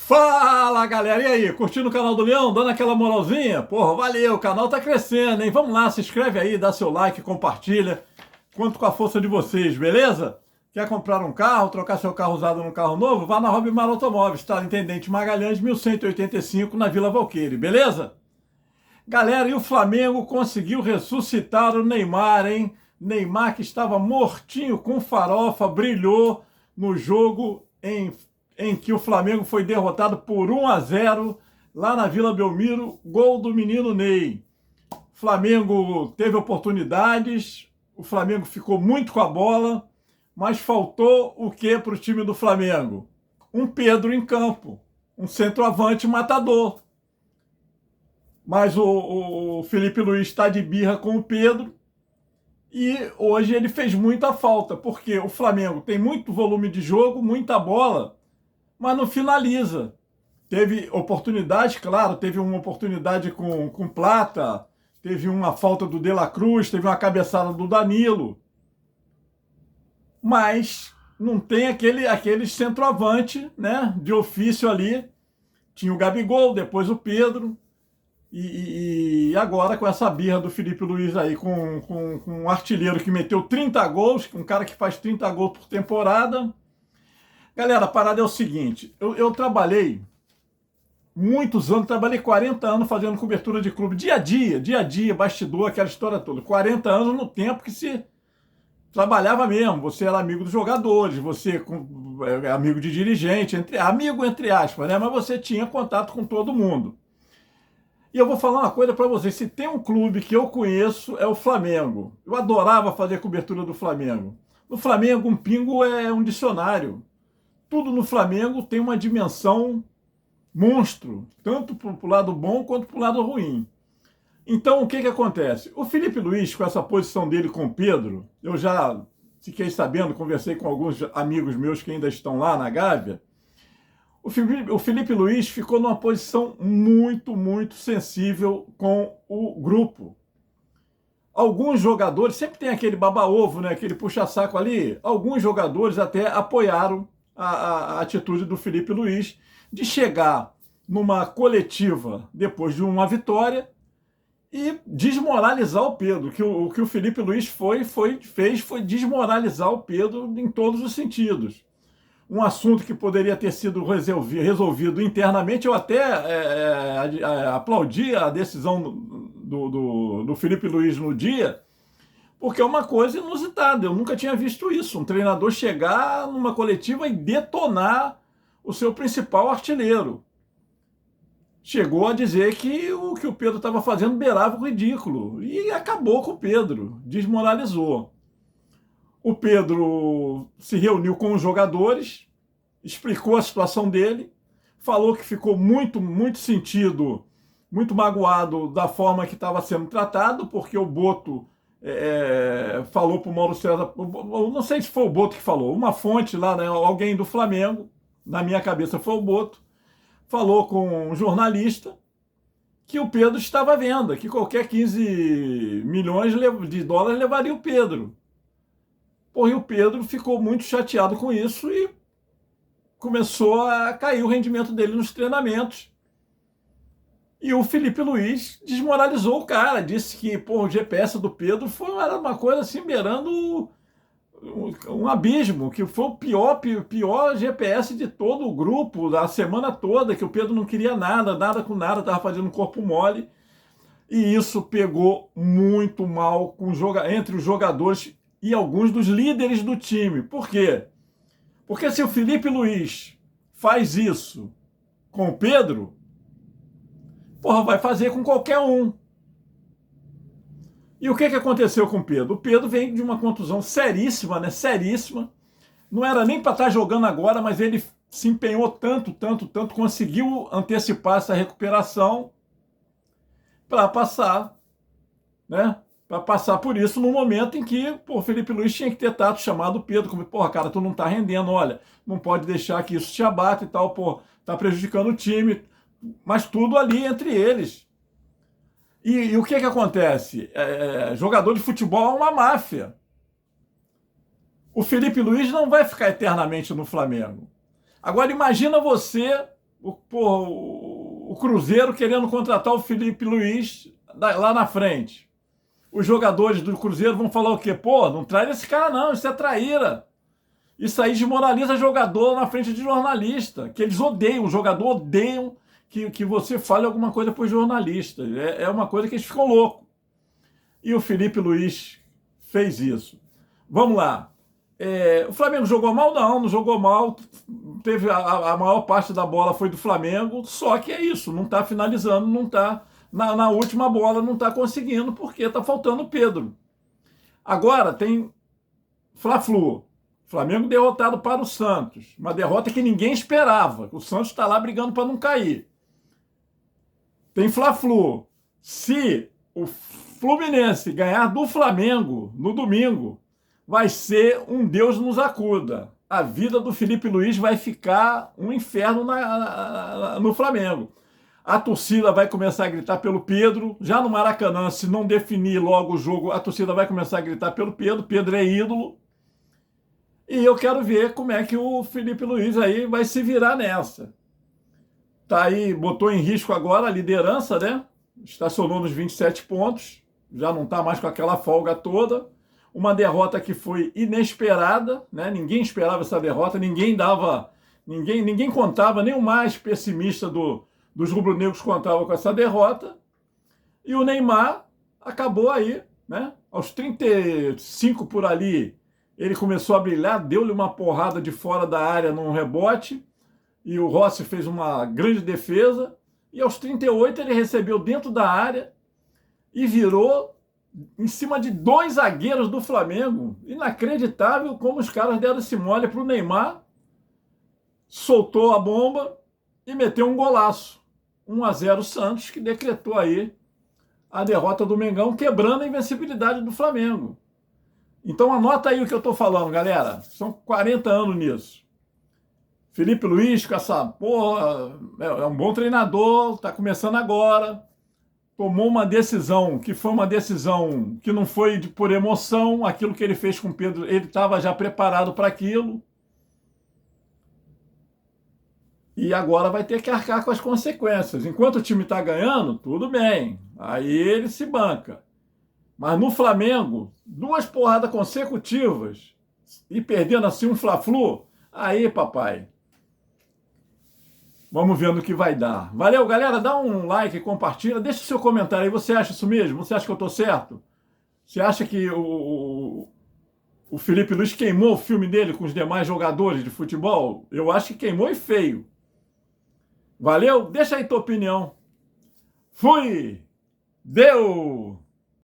Fala, galera! E aí, curtindo o canal do Leão? Dando aquela moralzinha? Porra, valeu, o canal tá crescendo, hein? Vamos lá, se inscreve aí, dá seu like, compartilha. Conto com a força de vocês, beleza? Quer comprar um carro, trocar seu carro usado num carro novo? Vá na Robimar Automóveis, tá? Intendente Magalhães, 1185, na Vila Valqueire, beleza? Galera, e o Flamengo conseguiu ressuscitar o Neymar, hein? Neymar, que estava mortinho com farofa, brilhou no jogo em que o Flamengo foi derrotado por 1-0 lá na Vila Belmiro, gol do menino Ney. O Flamengo teve oportunidades, o Flamengo ficou muito com a bola, mas faltou o que para o time do Flamengo? Um Pedro em campo, um centroavante matador. Mas o Felipe Luiz está de birra com o Pedro e hoje ele fez muita falta, porque o Flamengo tem muito volume de jogo, muita bola, mas não finaliza. Teve oportunidade, claro, teve uma oportunidade com Plata, teve uma falta do De La Cruz, teve uma cabeçada do Danilo, mas não tem aquele centroavante, né, de ofício ali. Tinha o Gabigol, depois o Pedro, e agora com essa birra do Felipe Luiz aí, com um artilheiro que meteu 30 gols, um cara que faz 30 gols por temporada. Galera, a parada é o seguinte, eu trabalhei muitos anos, trabalhei 40 anos fazendo cobertura de clube, dia a dia, bastidor, aquela história toda. 40 anos no tempo que se trabalhava mesmo, você era amigo dos jogadores, você amigo de dirigente, amigo entre aspas, né? Mas você tinha contato com todo mundo. E eu vou falar uma coisa para vocês, se tem um clube que eu conheço é o Flamengo. Eu adorava fazer cobertura do Flamengo. No Flamengo, um pingo é um dicionário. Tudo no Flamengo tem uma dimensão monstro, tanto para o lado bom quanto para o lado ruim. Então, o que acontece? O Felipe Luiz, com essa posição dele com o Pedro, eu já fiquei sabendo, conversei com alguns amigos meus que ainda estão lá na Gávea, o Felipe Luiz ficou numa posição muito, muito sensível com o grupo. Alguns jogadores, sempre tem aquele baba-ovo, né, aquele puxa-saco ali, alguns jogadores até apoiaram a atitude do Felipe Luiz de chegar numa coletiva depois de uma vitória e desmoralizar o Pedro. O que o Felipe Luiz fez foi desmoralizar o Pedro em todos os sentidos. Um assunto que poderia ter sido resolvido internamente, eu até aplaudi a decisão do Felipe Luiz no dia, porque é uma coisa inusitada, eu nunca tinha visto isso, um treinador chegar numa coletiva e detonar o seu principal artilheiro. Chegou a dizer que o que o Pedro estava fazendo beirava o ridículo, e acabou com o Pedro, desmoralizou. O Pedro se reuniu com os jogadores, explicou a situação dele, falou que ficou muito, muito sentido, muito magoado da forma que estava sendo tratado, porque o Boto falou para o Mauro César, não sei se foi o Boto que falou, uma fonte lá, né, alguém do Flamengo, na minha cabeça foi o Boto, falou com um jornalista que o Pedro estava à venda, que qualquer 15 milhões de dólares levaria o Pedro. Porra, e o Pedro ficou muito chateado com isso e começou a cair o rendimento dele nos treinamentos. E o Felipe Luiz desmoralizou o cara, disse que o GPS do Pedro era uma coisa assim, beirando um abismo, que foi o pior GPS de todo o grupo, da semana toda, que o Pedro não queria nada com nada, estava fazendo um corpo mole. E isso pegou muito mal entre os jogadores e alguns dos líderes do time. Por quê? Porque se o Felipe Luiz faz isso com o Pedro, vai fazer com qualquer um. E o que aconteceu com o Pedro? O Pedro vem de uma contusão seríssima, né? Seríssima. Não era nem para estar jogando agora, mas ele se empenhou tanto, conseguiu antecipar essa recuperação para passar, né? Para passar por isso no momento em que o Felipe Luiz tinha que ter tato, chamado o Pedro, como, cara, tu não tá rendendo, olha, não pode deixar que isso te abata e tal, tá prejudicando o time, mas tudo ali entre eles. E o que acontece? Jogador de futebol é uma máfia. O Felipe Luiz não vai ficar eternamente no Flamengo. Agora imagina você, o Cruzeiro querendo contratar o Felipe Luiz lá na frente. Os jogadores do Cruzeiro vão falar o quê? Pô, não traz esse cara não, isso é traíra. Isso aí desmoraliza jogador na frente de jornalista, que eles odeiam, o jogador odeiam que você fale alguma coisa para os jornalistas. É uma coisa que eles ficam loucos. E o Felipe Luiz fez isso. Vamos lá. O Flamengo jogou mal? Não jogou mal. Teve a maior parte da bola foi do Flamengo, só que é isso, não está finalizando, não está na última bola, não está conseguindo, porque está faltando o Pedro. Agora tem Fla-Flu. Flamengo derrotado para o Santos. Uma derrota que ninguém esperava. O Santos está lá brigando para não cair. Tem Fla-Flu. Se o Fluminense ganhar do Flamengo no domingo, vai ser um Deus nos acuda. A vida do Felipe Luiz vai ficar um inferno no Flamengo. A torcida vai começar a gritar pelo Pedro. Já no Maracanã, se não definir logo o jogo, a torcida vai começar a gritar pelo Pedro. Pedro é ídolo. E eu quero ver como é que o Felipe Luiz aí vai se virar nessa. Tá aí, botou em risco agora a liderança, né? Estacionou nos 27 pontos. Já não está mais com aquela folga toda. Uma derrota que foi inesperada, né? Ninguém esperava essa derrota, ninguém contava, nem o mais pessimista dos rubro-negros contava com essa derrota. E o Neymar acabou aí, né? Aos 35 por ali, ele começou a brilhar, deu-lhe uma porrada de fora da área num rebote, e o Rossi fez uma grande defesa, e aos 38 ele recebeu dentro da área e virou em cima de 2 zagueiros do Flamengo. Inacreditável como os caras deram esse mole para o Neymar, soltou a bomba e meteu um golaço. 1-0 Santos, que decretou aí a derrota do Mengão, quebrando a invencibilidade do Flamengo. Então anota aí o que eu estou falando, galera. São 40 anos nisso. Felipe Luiz, com essa porra, é um bom treinador, está começando agora. Tomou uma decisão que foi uma decisão que não foi por emoção. Aquilo que ele fez com o Pedro, ele estava já preparado para aquilo. E agora vai ter que arcar com as consequências. Enquanto o time está ganhando, tudo bem. Aí ele se banca. Mas no Flamengo, 2 porradas consecutivas e perdendo assim um Fla-Flu, aí, papai, vamos ver no que vai dar. Valeu, galera, dá um like, compartilha, deixa o seu comentário aí. Você acha isso mesmo? Você acha que eu tô certo? Você acha que o Felipe Luiz queimou o filme dele com os demais jogadores de futebol? Eu acho que queimou e feio. Valeu? Deixa aí tua opinião. Fui! Deu!